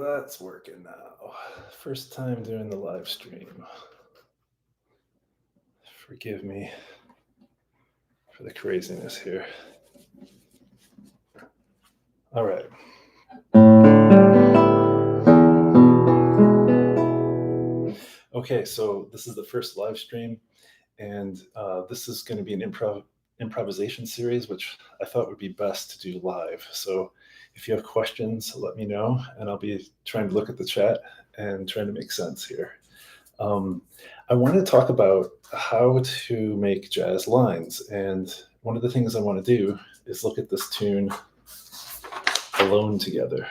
that's working now. First time doing the live stream. Forgive me for the craziness here. All right. Okay, so this is the first live stream, and this is going to be an improvisation series, which I thought would be best to do live. So if you have questions, let me know, and I'll be trying to look at the chat and trying to make sense here. I want to talk about how to make jazz lines, and one of the things I want to do is look at this tune, Alone Together.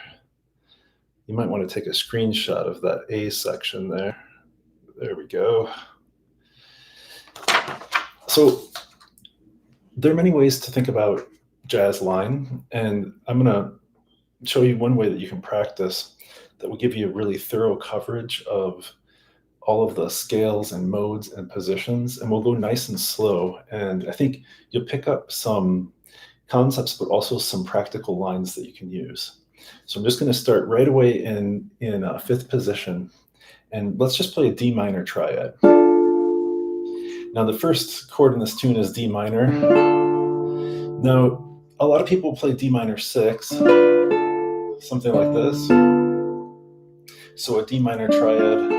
You might want to take a screenshot of that A section there. There we go. So there are many ways to think about jazz line, and I'm going to show you one way that you can practice that will give you a really thorough coverage of all of the scales and modes and positions, and we'll go nice and slow. And I think you'll pick up some concepts, but also some practical lines that you can use. So I'm just going to start right away in fifth position, and let's just play a D minor triad. Now the first chord in this tune is D minor. Now a lot of people play D minor 6, something like this. So a D minor triad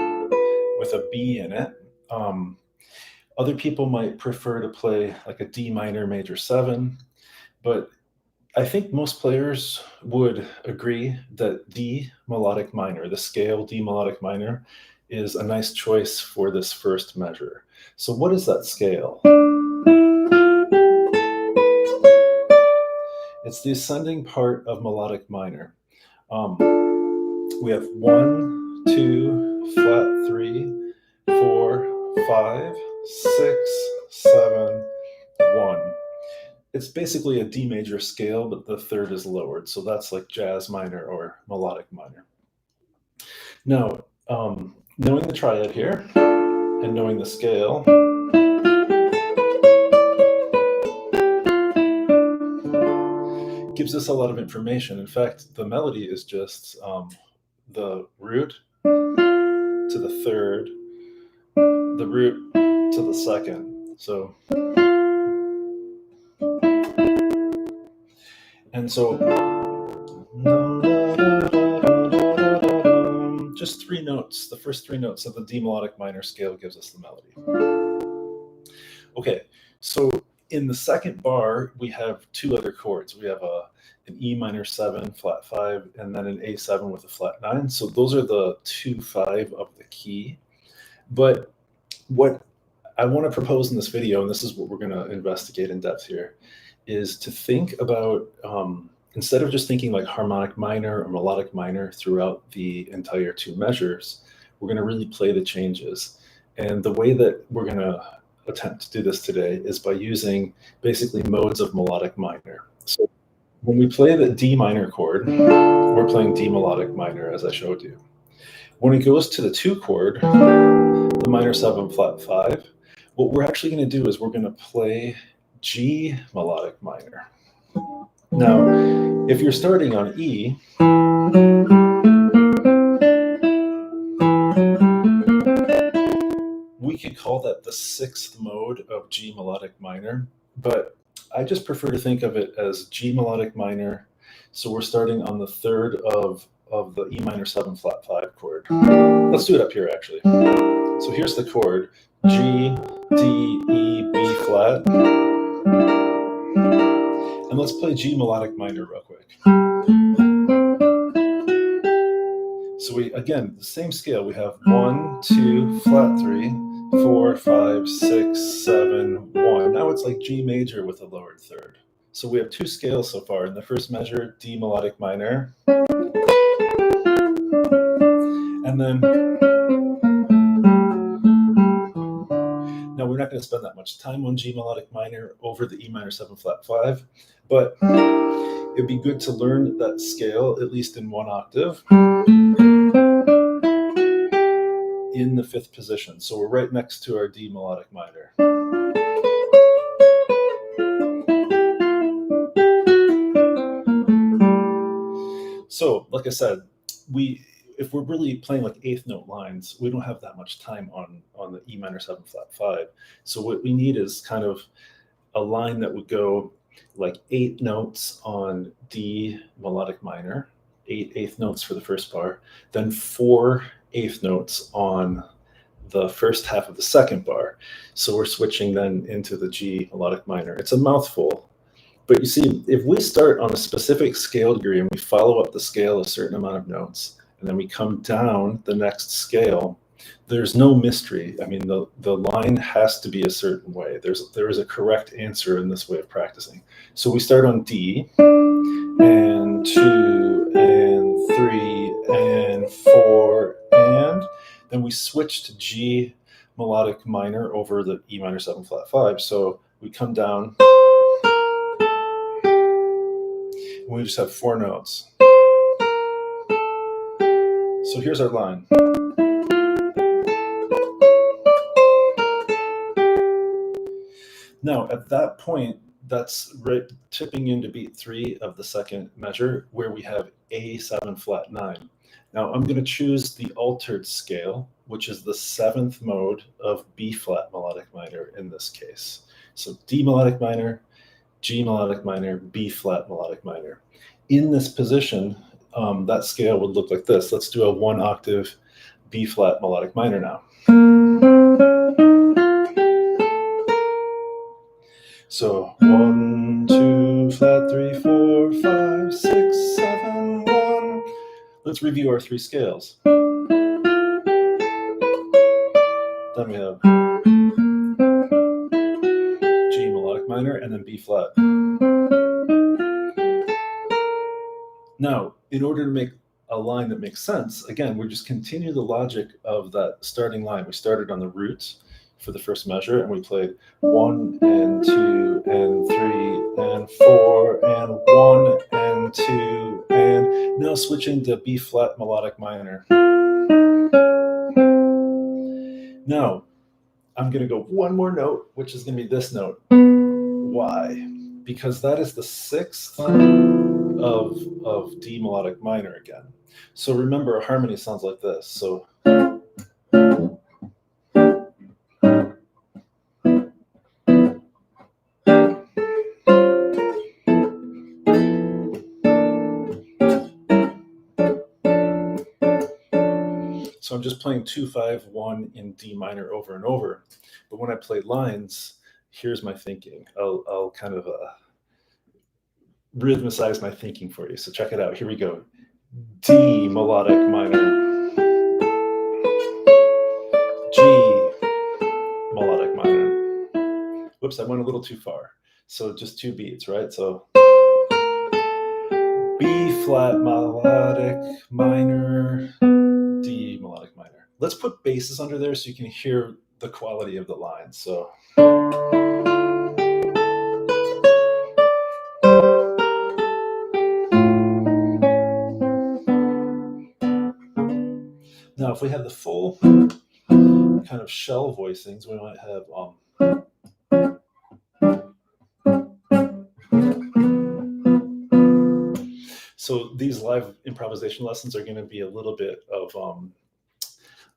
with a B in it. Other people might prefer to play like a D minor major 7, but I think most players would agree that D melodic minor, the scale D melodic minor, is a nice choice for this first measure. So what is that scale? It's the ascending part of melodic minor. We have 1, 2, flat 3, 4, 5, 6, 7, 1. It's basically a D major scale, but the third is lowered. So that's like jazz minor or melodic minor. Now, knowing the triad here and knowing the scale, gives us a lot of information. In fact, the melody is just the root to the third, the root to the second. So, and so, just 3 notes, the first 3 notes of the D melodic minor scale gives us the melody. Okay, so in the second bar, we have 2 other chords. We have an E minor 7, flat 5, and then an A7 with a flat 9. So those are the 2, 5 of the key. But what I want to propose in this video, and this is what we're going to investigate in depth here, is to think about, instead of just thinking like harmonic minor or melodic minor throughout the entire 2 measures, we're going to really play the changes. And the way that we're going to attempt to do this today is by using basically modes of melodic minor. So when we play the D minor chord, we're playing D melodic minor, as I showed you. When it goes to the 2 chord, the minor 7 flat 5, what we're actually going to do is we're going to play G melodic minor. Now, if you're starting on E, we could call that the 6th mode of G melodic minor, but I just prefer to think of it as G melodic minor. So we're starting on the 3rd of the E minor 7 flat 5 chord. Let's do it up here actually. So here's the chord, G, D, E, B flat. And let's play G melodic minor real quick. So we, again, the same scale. We have 1, 2, flat 3, 4, 5, 6, 7, 1. Now it's like G major with a lowered 3rd. So we have 2 scales so far. In the first measure, D melodic minor. And then, now we're not going to spend that much time on G melodic minor over the E minor 7 flat 5, but it'd be good to learn that scale, at least in 1 octave, in the 5th position. So we're right next to our D melodic minor. So, like I said, if we're really playing like eighth note lines, we don't have that much time on the E minor 7 flat 5. So what we need is kind of a line that would go like 8 notes on D melodic minor, 8 eighth notes for the first bar, then 4 eighth notes on the first half of the second bar. So we're switching then into the G melodic minor. It's a mouthful, but you see, if we start on a specific scale degree and we follow up the scale a certain amount of notes, and then we come down the next scale, there's no mystery. I mean, the line has to be a certain way. There is a correct answer in this way of practicing. So we start on D, and 2, and 3, and 4, and then we switch to G melodic minor over the E minor 7 flat 5. So we come down, and we just have 4 notes. So here's our line. Now, at that point, that's right, tipping into beat 3 of the second measure, where we have A7 flat 9. Now, I'm going to choose the altered scale, which is the 7th mode of B flat melodic minor in this case. So D melodic minor, G melodic minor, B flat melodic minor. In this position, that scale would look like this. Let's do a 1 octave B flat melodic minor now. So 1, 2, flat 3, 4, 5, 6, 7, 1. Let's review our 3 scales. Then we have G melodic minor and then B flat. Now, in order to make a line that makes sense, again, we just continue the logic of that starting line. We started on the root for the first measure, and we played 1 and 2 and 3 and 4 and 1 and 2, and now switching to B flat melodic minor. Now, I'm going to go one more note, which is going to be this note. Why? Because that is the 6th of D melodic minor again. So remember, a harmony sounds like this. So I'm just playing 2, 5, 1 in D minor over and over. But when I play lines, here's my thinking. I'll kind of rhythmicize my thinking for you. So check it out. Here we go. D melodic minor, G melodic minor. Whoops, I went a little too far. So just 2 beats, right? So B flat melodic minor, D melodic minor. Let's put basses under there so you can hear the quality of the line. So now, if we have the full kind of shell voicings, we might have so these live improvisation lessons are going to be a little bit of a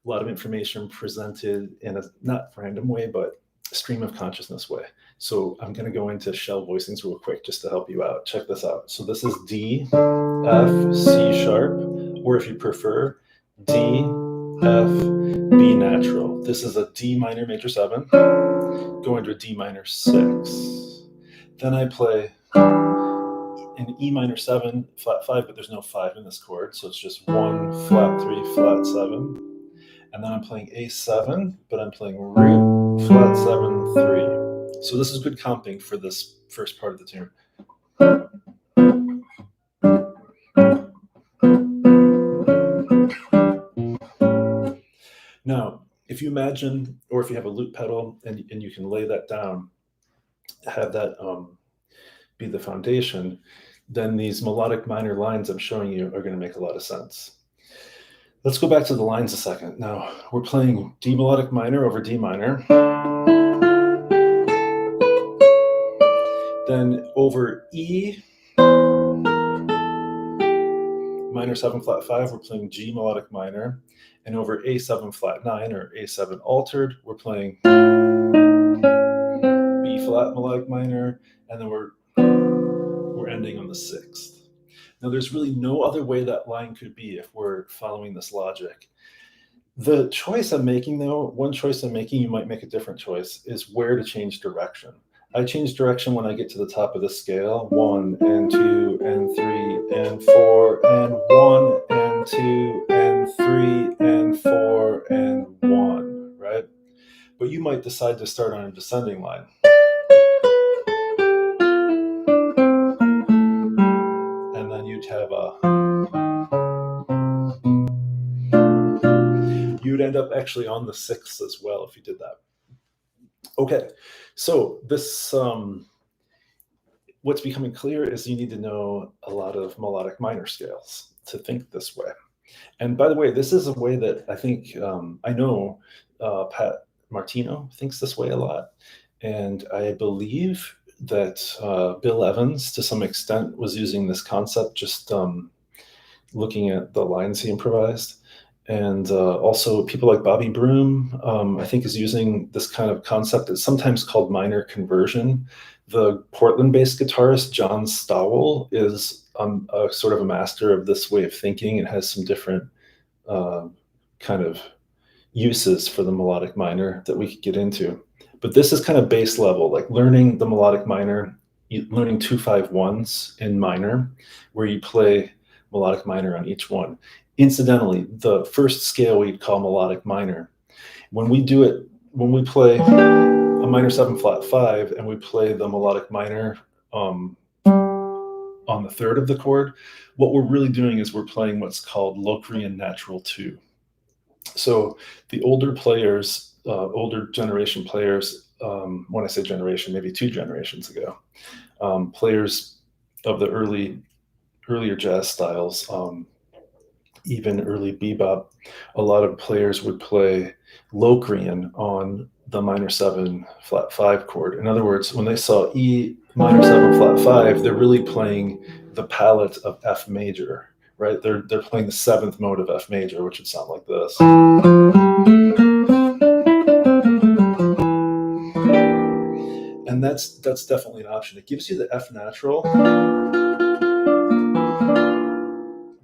lot of information presented in a not random way, but stream of consciousness way. So I'm going to go into shell voicings real quick just to help you out. Check this out. So this is D, F, C sharp, or if you prefer, D, F, B natural. This is a D minor major 7, going to a D minor 6. Then I play an E minor 7 flat 5, but there's no 5 in this chord, so it's just 1 flat 3 flat 7. And then I'm playing A7, but I'm playing root flat 7 3. So this is good comping for this first part of the tune. Now, if you imagine, or if you have a loop pedal and you can lay that down, have that be the foundation, then these melodic minor lines I'm showing you are going to make a lot of sense. Let's go back to the lines a second. Now, we're playing D melodic minor over D minor. Then over E minor 7 flat 5, we're playing G melodic minor, and over A7 flat 9 or A7 altered, we're playing B flat melodic minor, and then we're ending on the 6th. Now, there's really no other way that line could be if we're following this logic. The choice I'm making, though, one choice I'm making, you might make a different choice, is where to change direction. I change direction when I get to the top of the scale, 1 and 2 and 3 and 4 and 1 and 2 and 3 and 4 and 1, right? But you might decide to start on a descending line. And then you'd have you'd end up actually on the 6th as well if you did that. Okay, so this what's becoming clear is you need to know a lot of melodic minor scales to think this way. And by the way, this is a way that I think I know Pat Martino thinks this way a lot, and I believe that Bill Evans, to some extent, was using this concept just looking at the lines he improvised. And also people like Bobby Broom, I think, is using this kind of concept. It's sometimes called minor conversion. The Portland-based guitarist John Stowell is a sort of a master of this way of thinking and has some different kind of uses for the melodic minor that we could get into. But this is kind of base level, like learning the melodic minor, learning 2-5-1s in minor, where you play melodic minor on each one. Incidentally, the first scale we'd call melodic minor. When we do it, when we play a minor 7 flat 5 and we play the melodic minor on the 3rd of the chord, what we're really doing is we're playing what's called Locrian natural 2. So the older players, older generation players, when I say generation, maybe 2 generations ago, players of the earlier jazz styles, even early bebop, a lot of players would play Locrian on the minor 7 flat 5 chord. In other words, when they saw E minor 7 flat 5, they're really playing the palette of F major, right? They're playing the 7th mode of F major, which would sound like this. And that's definitely an option. It gives you the F natural,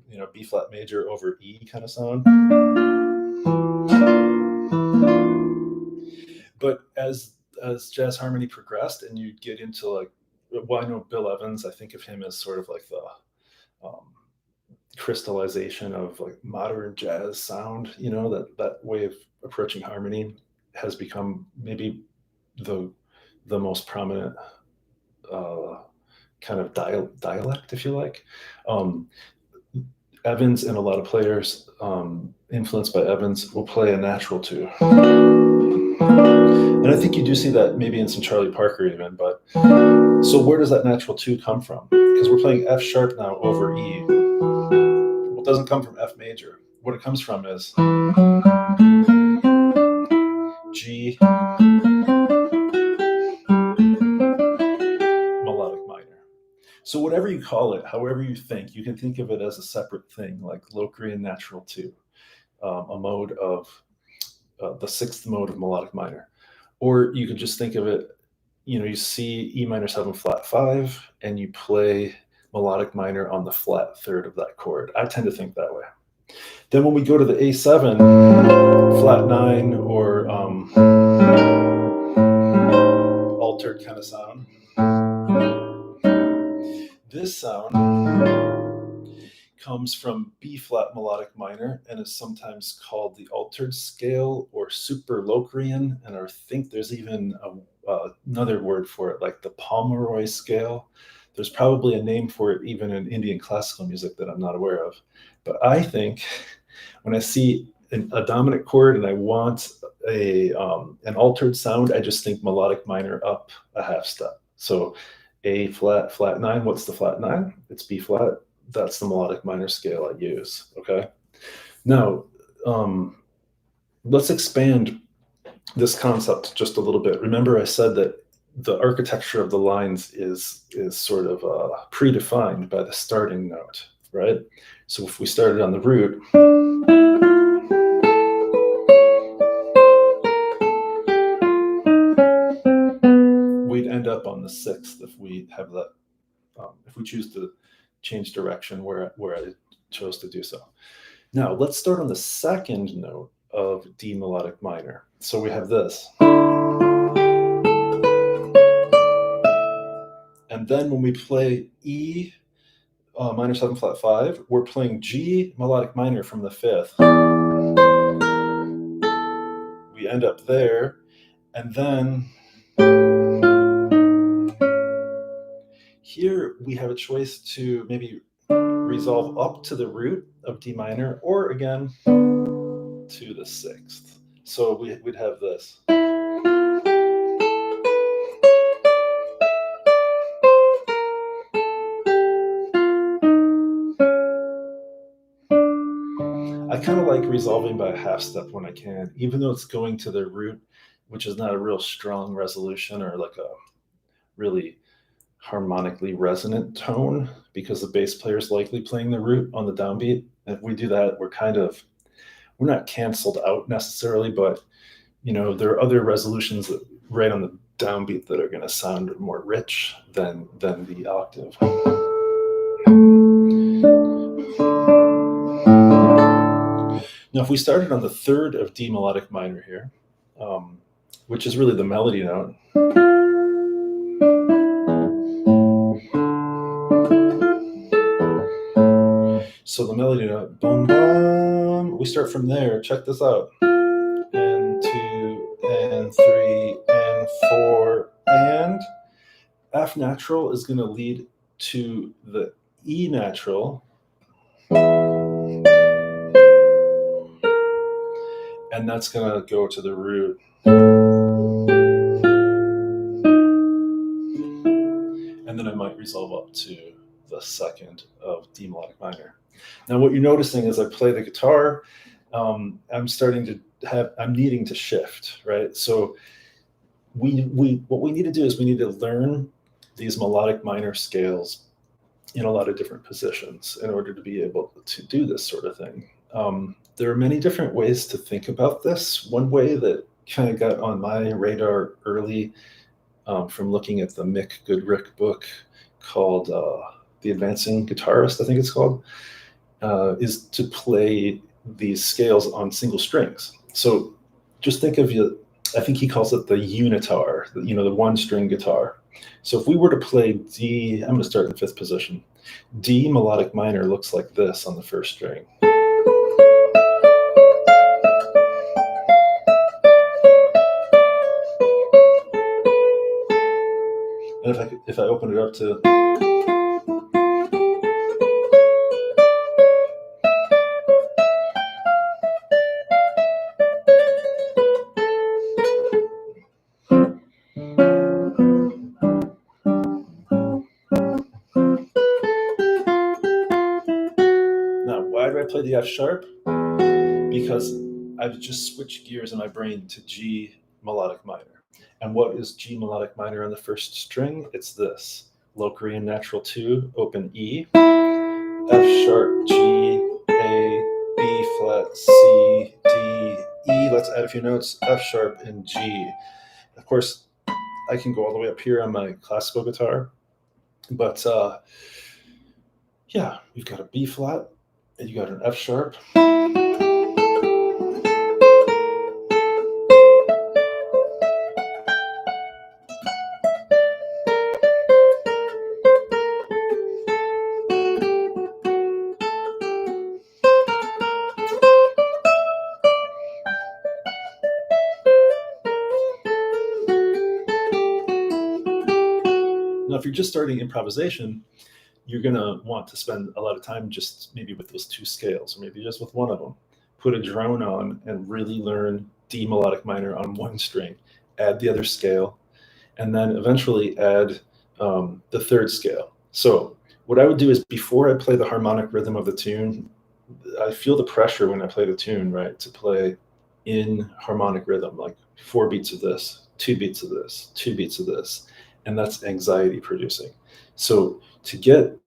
you know, B flat major over E kind of sound. But as jazz harmony progressed and you get into like, well, I know Bill Evans, I think of him as sort of like the crystallization of like modern jazz sound, you know, that way of approaching harmony has become maybe the most prominent kind of dialect, if you like. Evans and a lot of players influenced by Evans will play a natural 2. And I think you do see that maybe in some Charlie Parker even, but so where does that natural 2 come from? Because we're playing F sharp now over E. Well, it doesn't come from F major. What it comes from is G melodic minor. So whatever you call it, however you think, you can think of it as a separate thing, like Locrian natural 2, a mode of the 6th mode of melodic minor. Or you could just think of it, you know, you see E minor 7 flat 5 and you play melodic minor on the flat 3rd of that chord. I tend to think that way. Then when we go to the A7 flat 9 or altered kind of sound, this sound comes from B flat melodic minor and is sometimes called the altered scale or super Locrian. And I think there's even another word for it, like the Pomeroy scale. There's probably a name for it even in Indian classical music that I'm not aware of. But I think when I see a dominant chord and I want an altered sound, I just think melodic minor up a half step. So A flat, flat 9, what's the flat 9? It's B flat. That's the melodic minor scale I use, okay? Now, let's expand this concept just a little bit. Remember I said that the architecture of the lines is sort of predefined by the starting note, right? So if we started on the root, we'd end up on the sixth if we have that, if we choose to change direction where I chose to do so. Now let's start on the second note of D melodic minor. So we have this. And then when we play E minor 7 flat 5, we're playing G melodic minor from the 5th. We end up there, and then here we have a choice to maybe resolve up to the root of D minor, or again to the 6th. So we'd have this. I kind of like resolving by a half step when I can, even though it's going to the root, which is not a real strong resolution or like a really harmonically resonant tone, because the bass player is likely playing the root on the downbeat. If we do that, we're not canceled out necessarily, but there are other resolutions that right on the downbeat that are going to sound more rich than the octave. Now, if we started on the 3rd of D melodic minor here, which is really the melody note, so the melody note, boom, boom, we start from there. Check this out. And 2, and 3, and 4, and F natural is going to lead to the E natural, and that's going to go to the root. And then I might resolve up to the 2nd of D melodic minor. Now what you're noticing as I play the guitar, I'm needing to shift, right? So what we need to do is we need to learn these melodic minor scales in a lot of different positions in order to be able to do this sort of thing. There are many different ways to think about this. One way that kind of got on my radar early from looking at the Mick Goodrick book called The Advancing Guitarist, I think it's called, is to play these scales on single strings. So just think of I think he calls it the unitar, the one string guitar. So if we were to play D, I'm going to start in 5th position. D melodic minor looks like this on the 1st string. And if I open it up to, now why do I play the F sharp? Because I've just switched gears in my brain to G melodic minor. And what is G melodic minor on the 1st string? It's this. Low Korean natural 2, open E, F sharp, G, A, B flat, C, D, E. Let's add a few notes, F sharp and G. Of course, I can go all the way up here on my classical guitar, but yeah, you've got a B flat and you got an F sharp. Now, if you're just starting improvisation, you're going to want to spend a lot of time just maybe with those 2 scales, or maybe just with one of them. Put a drone on and really learn D melodic minor on 1 string, add the other scale, and then eventually add the 3rd scale. So what I would do is before I play the harmonic rhythm of the tune, I feel the pressure when I play the tune, right, to play in harmonic rhythm, like 4 beats of this, 2 beats of this, 2 beats of this. And that's anxiety producing. So to get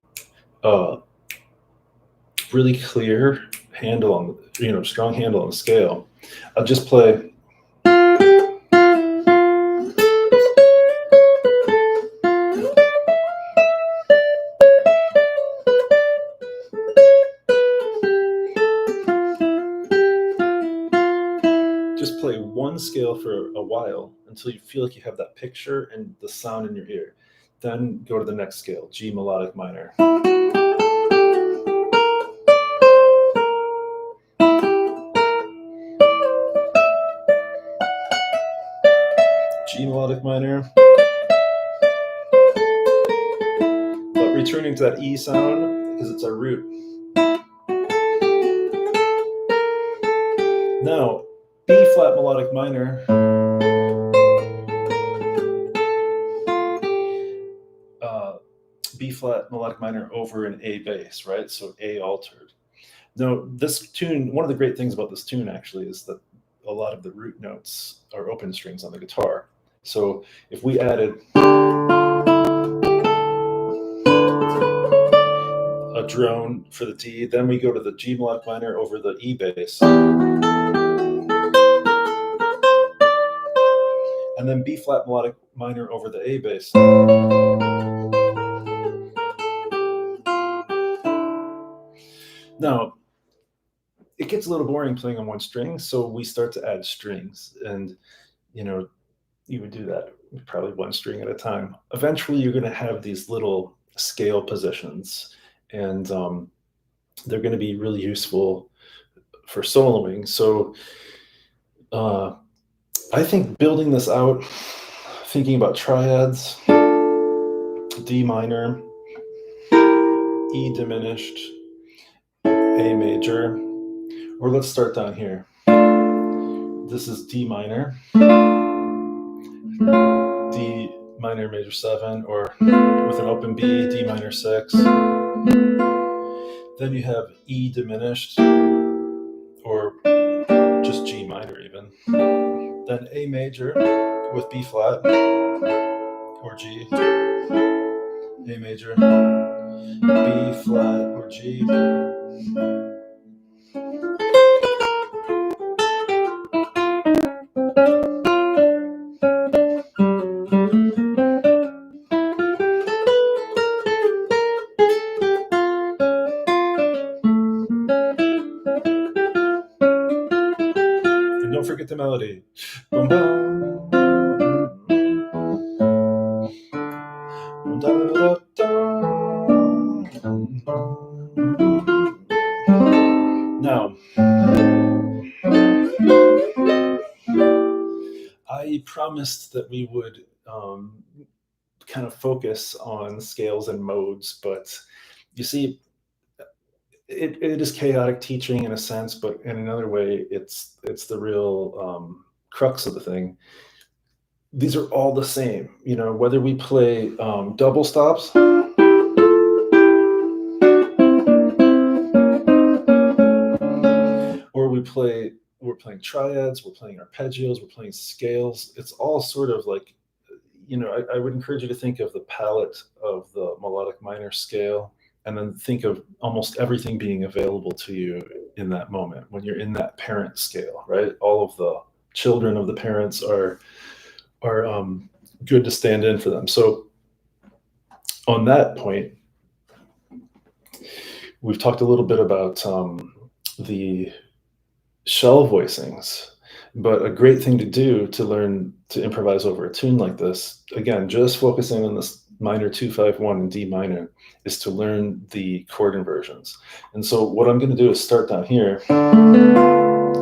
really clear handle on, strong handle on the scale, I'll just play. Just play one scale for a while until you feel like you have that picture and the sound in your ear. Then go to the next scale, G melodic minor. G melodic minor. But returning to that E sound because it's our root. Now, B flat melodic minor. B flat melodic minor over an A bass, right? So A altered. Now, this tune, one of the great things about this tune actually is that a lot of the root notes are open strings on the guitar. So if we added a drone for the D, then we go to the G melodic minor over the E bass. And then B flat melodic minor over the A bass. Now, it gets a little boring playing on one string, so we start to add strings. And, you would do that probably one string at a time. Eventually, you're going to have these little scale positions, and they're going to be really useful for soloing. So I think building this out, thinking about triads, D minor, E diminished, A major, or let's start down here. This is D minor, D minor major 7, or with an open B, D minor 6. Then you have E diminished, or just G minor even. Then A major with B flat, or G, A major, B flat, or G. And don't forget the melody. Boom, boom. Da, da, da. Now, I promised that we would kind of focus on scales and modes, but you see, it is chaotic teaching in a sense, but in another way, it's the real crux of the thing. These are all the same, whether we play double stops, or we're playing triads, we're playing arpeggios, we're playing scales. It's all sort of like, I would encourage you to think of the palette of the melodic minor scale, and then think of almost everything being available to you in that moment when you're in that parent scale, right? All of the children of the parents are good to stand in for them. So on that point, we've talked a little bit about the shell voicings, but a great thing to do to learn to improvise over a tune like this, again, just focusing on this minor 2-5-1 and D minor, is to learn the chord inversions. And so what I'm going to do is start down here,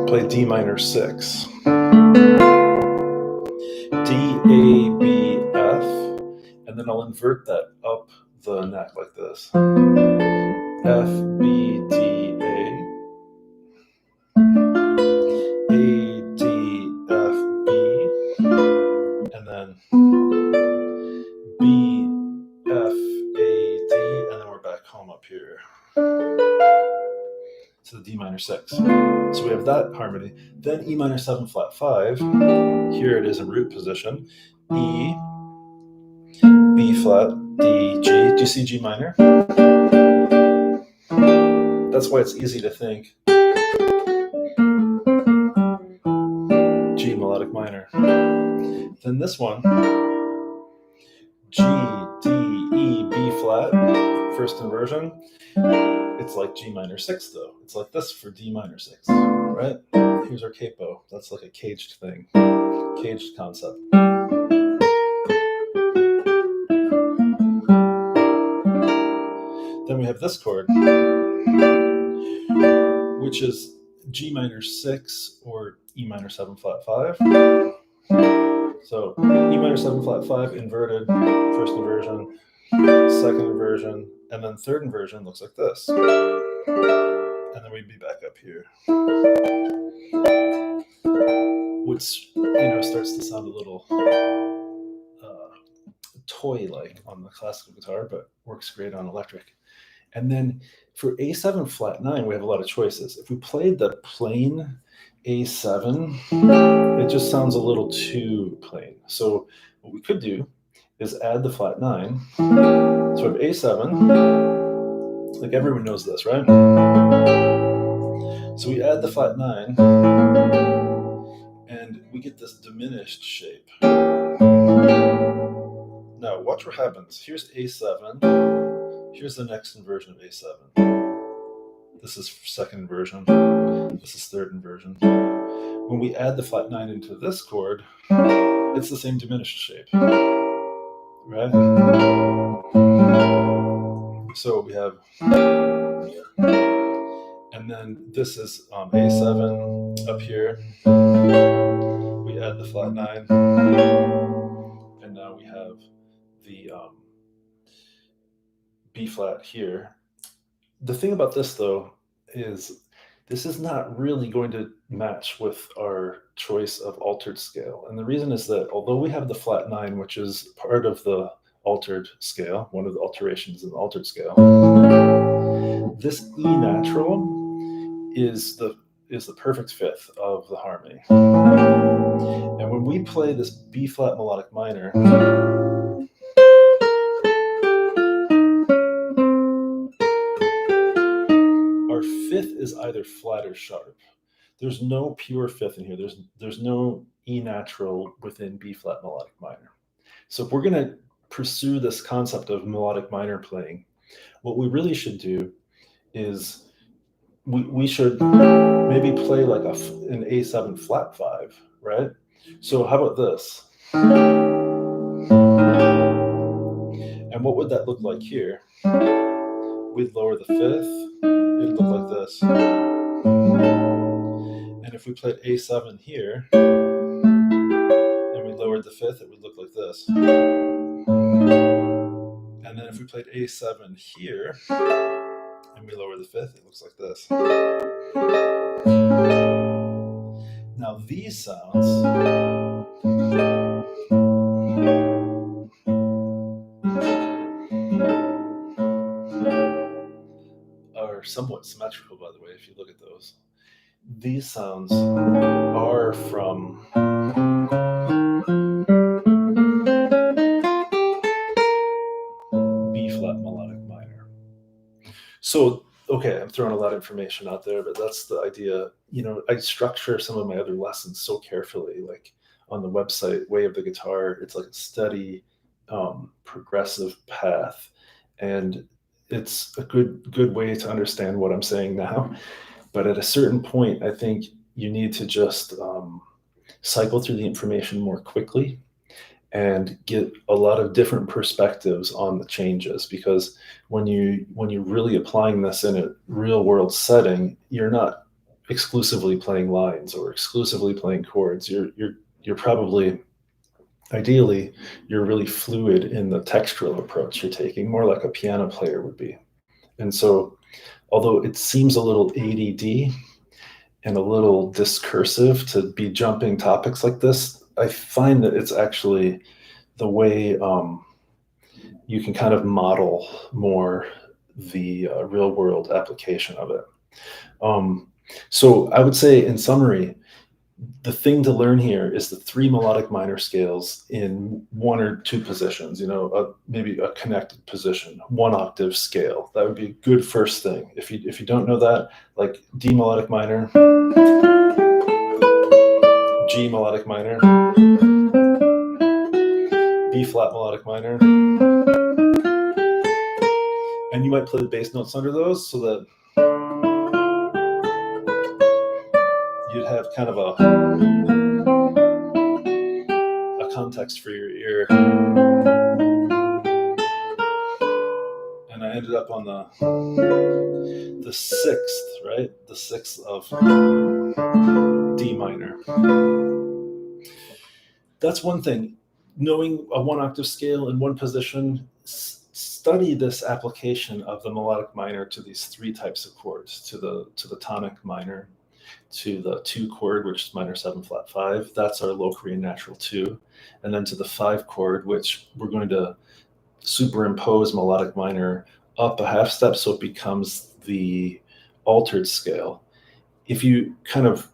play D minor 6, D, A, B, F, and then I'll invert that up the neck like this. F, B, D, A, D, F, B, and then B, F, A, D, and then we're back home up here. So the D minor 6. So we have that harmony. Then E minor 7 flat 5. Here it is in root position. E, B flat, D, G. Do you see G minor? That's why it's easy to think G melodic minor. Then this one, G, D, E, B flat, first inversion. It's like G minor 6 though. It's like this for D minor 6, right? Here's our capo. That's like a caged thing, caged concept. Then we have this chord, which is G minor 6 or E minor 7 flat 5. So E minor 7 flat 5 inverted, first inversion, second inversion, and then third inversion looks like this. And then we'd be back up here, which starts to sound a little toy-like on the classical guitar, but works great on electric. And then for A7 flat 9, we have a lot of choices. If we played the plain A7, it just sounds a little too plain. So what we could do is add the flat 9. So we have A7, like everyone knows this, right? So we add the flat 9, and we get this diminished shape. Now, watch what happens. Here's A7. Here's the next inversion of A7. This is second inversion. This is third inversion. When we add the flat 9 into this chord, it's the same diminished shape, right? So we have, and then this is A7 up here. We add the flat 9, and now we have the B flat here. The thing about this though is this is not really going to match with our choice of altered scale. And the reason is that although we have the flat 9, which is part of the altered scale, one of the alterations in the altered scale, this E natural is the perfect fifth of the harmony. And when we play this B flat melodic minor, our fifth is either flat or sharp. There's no pure fifth in here. There's no E natural within B flat melodic minor. So if we're going to pursue this concept of melodic minor playing, what we really should do is we should maybe play like an A7 flat 5, right? So how about this? And what would that look like here? We'd lower the fifth, it'd look like this. And if we played A7 here, and we lowered the fifth, it would look like this. And then if we played A7 here, and we lower the fifth, it looks like this. Now these sounds are somewhat symmetrical, by the way, if you look at those. These sounds are from B flat melodic minor. So, okay, I'm throwing a lot of information out there, but that's the idea. I structure some of my other lessons so carefully, like on the website, Way of the Guitar, it's like a steady, progressive path. And it's a good way to understand what I'm saying now. But at a certain point, I think you need to just cycle through the information more quickly and get a lot of different perspectives on the changes, because when you're really applying this in a real world setting, you're not exclusively playing lines or exclusively playing chords. You're probably, ideally, you're really fluid in the textural approach you're taking, more like a piano player would be. And so, although it seems a little ADD and a little discursive to be jumping topics like this, I find that it's actually the way you can kind of model more the real world application of it. So I would say, in summary, the thing to learn here is the 3 melodic minor scales in 1 or 2 positions, maybe a connected position, 1 octave scale. That would be a good first thing. If you don't know that, like D melodic minor, G melodic minor, B flat melodic minor, and you might play the bass notes under those so that you'd have kind of a context for your ear. And I ended up on the 6th, right? The 6th of D minor. That's one thing. Knowing a 1 octave scale in 1 position, study this application of the melodic minor to these 3 types of chords, to the tonic minor, to the 2 chord, which is minor 7 flat 5. That's our low Korean natural 2. And then to the 5 chord, which we're going to superimpose melodic minor up a half step so it becomes the altered scale. If you kind of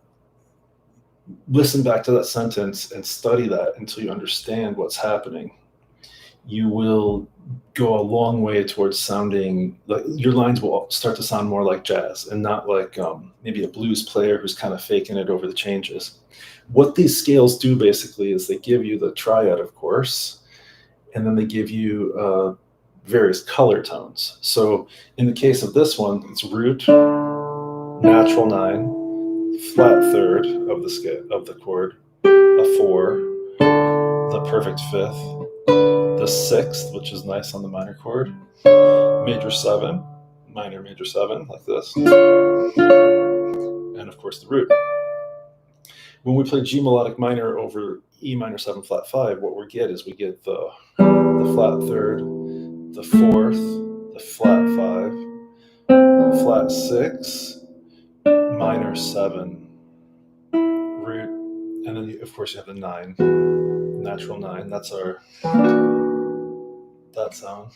listen back to that sentence and study that until you understand what's happening, you will go a long way towards sounding like your lines will start to sound more like jazz and not like maybe a blues player who's kind of faking it over the changes. What these scales do basically is they give you the triad, of course, and then they give you various color tones. So in the case of this one, it's root, natural 9, flat 3rd of the scale of the chord, a 4, the perfect 5th, the 6th, which is nice on the minor chord, major 7, minor major 7, like this, and of course the root. When we play G melodic minor over E minor 7 flat 5, what we get is we get the flat 3rd, the 4th, the flat 5, flat 6, minor 7, root, and then of course you have the 9, natural 9. That's that sound.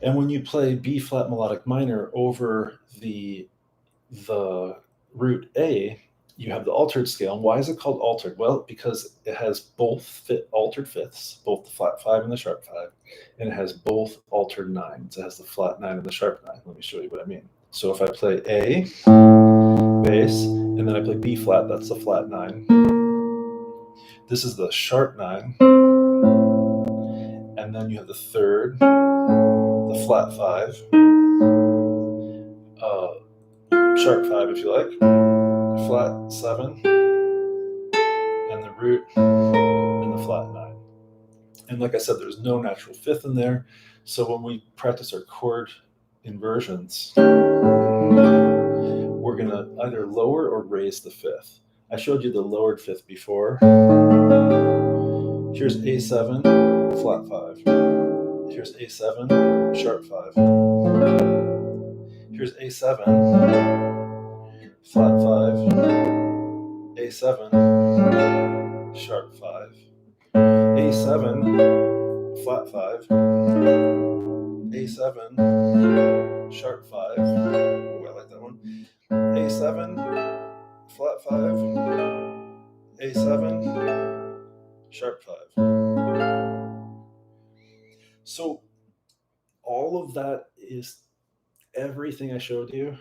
And when you play B flat melodic minor over the root A, you have the altered scale. And why is it called altered? Well, because it has both altered fifths, both the flat 5 and the sharp 5, and it has both altered 9s. It has the flat 9 and the sharp 9. Let me show you what I mean. So if I play A, bass, and then I play B flat, that's the flat 9. This is the sharp 9. And then you have the 3rd, the flat 5, sharp 5 if you like, flat 7, and the root, and the flat 9. And like I said, there's no natural 5th in there. So when we practice our chord inversions, we're going to either lower or raise the 5th. I showed you the lowered 5th before. Here's A7, flat 5. Here's A7, sharp 5. Here's A7, flat 5. A7, sharp 5. A7, flat 5. A7, sharp 5. Oh, I like that one. A7, flat 5. A7, sharp 5. So all of that is everything I showed you.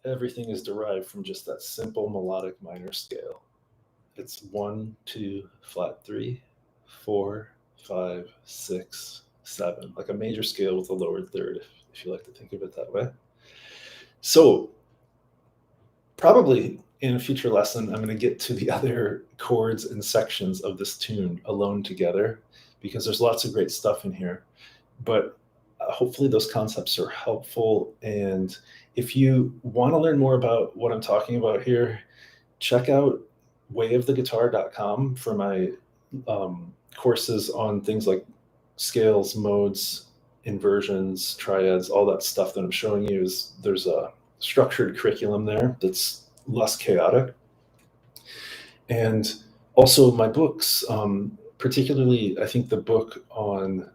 Everything is derived from just that simple melodic minor scale. It's 1, 2, flat 3, 4, 5, 6, 7, like a major scale with a lowered 3rd, if you like to think of it that way. So probably in a future lesson, I'm going to get to the other chords and sections of this tune alone together, because there's lots of great stuff in here. But hopefully those concepts are helpful. And if you want to learn more about what I'm talking about here, check out wayoftheguitar.com for my courses on things like scales, modes, inversions, triads, all that stuff that I'm showing you. There's a structured curriculum there that's less chaotic. And also my books, particularly I think the book on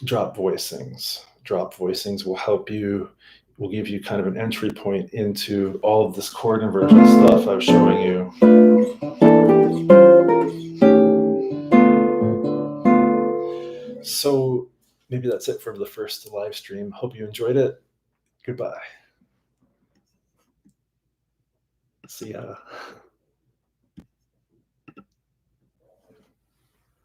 drop voicings. Drop voicings will help you will give you kind of an entry point into all of this chord inversion stuff I was showing you. So maybe that's it for the first live stream. Hope you enjoyed it. Goodbye. See ya.